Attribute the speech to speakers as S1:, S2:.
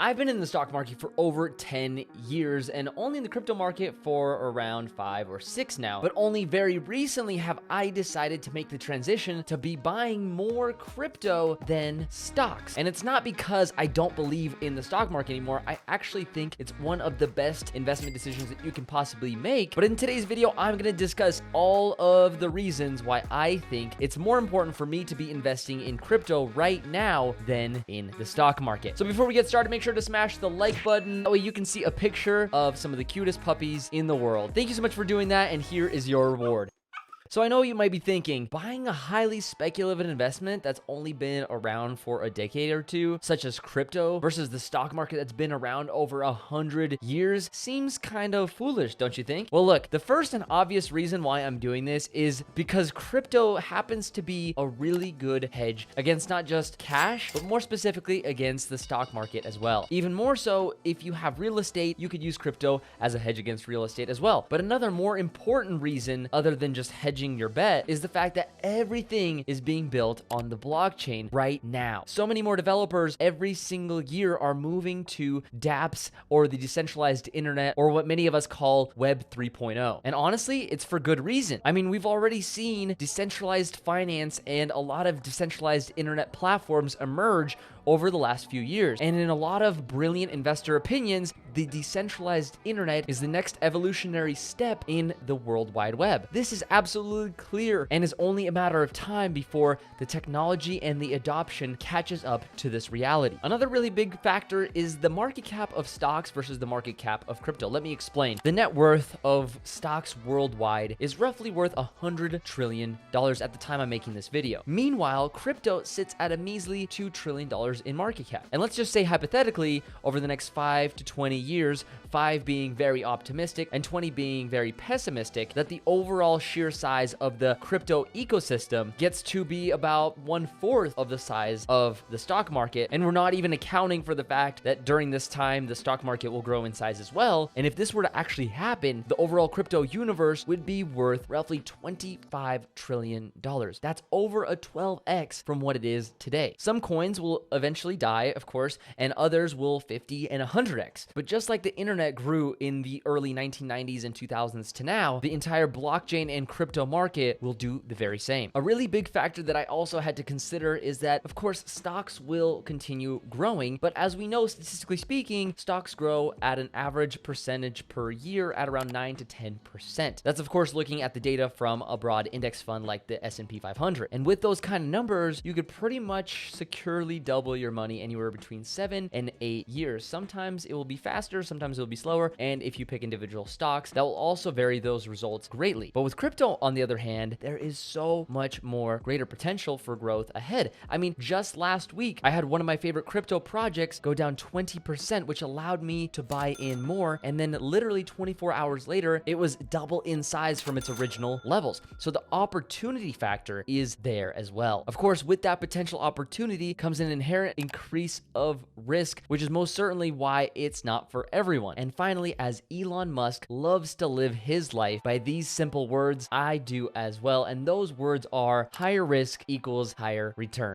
S1: I've been in the stock market for over 10 years and only in the crypto market for around 5 or 6 now. But only very recently have I decided to make the transition to be buying more crypto than stocks. And it's not because I don't believe in the stock market anymore. I actually think it's one of the best investment decisions that you can possibly make. But in today's video, I'm going to discuss all of the reasons why I think it's more important for me to be investing in crypto right now than in the stock market. So before we get started, make sure to smash the like button. That way you can see a picture of some of the cutest puppies in the world. Thank you so much for doing that, and here is your reward. So I know you might be thinking, buying a highly speculative investment that's only been around for a decade or two, such as crypto, versus the stock market that's been around over 100 years, seems kind of foolish, don't you think? Well, look, the first and obvious reason why I'm doing this is because crypto happens to be a really good hedge against not just cash, but more specifically against the stock market as well. Even more so, if you have real estate, you could use crypto as a hedge against real estate as well. But another more important reason, other than just hedging your bet, is the fact that everything is being built on the blockchain right now. So many more developers every single year are moving to dApps, or the decentralized internet, or what many of us call Web 3.0. And honestly, it's for good reason. I mean, we've already seen decentralized finance and a lot of decentralized internet platforms emerge over the last few years. And in a lot of brilliant investor opinions, the decentralized internet is the next evolutionary step in the World Wide Web. This is absolutely clear and is only a matter of time before the technology and the adoption catches up to this reality. Another really big factor is the market cap of stocks versus the market cap of crypto. Let me explain. The net worth of stocks worldwide is roughly worth $100 trillion at the time I'm making this video. Meanwhile, crypto sits at a measly $2 trillion in market cap. And let's just say hypothetically, over the next 5 to 20 years, 5 being very optimistic and 20 being very pessimistic, that the overall sheer size of the crypto ecosystem gets to be about 1/4 of the size of the stock market. And we're not even accounting for the fact that during this time, the stock market will grow in size as well. And if this were to actually happen, the overall crypto universe would be worth roughly $25 trillion. That's over a 12x from what it is today. Some coins will eventually die, of course, and others will 50 and 100x. But just like the internet grew in the early 1990s and 2000s to now, the entire blockchain and crypto market will do the very same. A really big factor that I also had to consider is that, of course, stocks will continue growing, but as we know, statistically speaking, stocks grow at an average percentage per year at around 9 to 10%. That's, of course, looking at the data from a broad index fund like the S&P 500. And with those kind of numbers, you could pretty much securely double your money anywhere between 7 and 8 years. Sometimes it will be faster, sometimes it will be slower, and if you pick individual stocks, that will also vary those results greatly. But with crypto, on the other hand, there is so much more greater potential for growth ahead. I mean, just last week, I had one of my favorite crypto projects go down 20%, which allowed me to buy in more, and then literally 24 hours later, it was double in size from its original levels. So the opportunity factor is there as well. Of course, with that potential opportunity comes an inherent increase of risk, which is most certainly why it's not for everyone. And finally, as Elon Musk loves to live his life by these simple words, I do as well. And those words are higher risk equals higher return.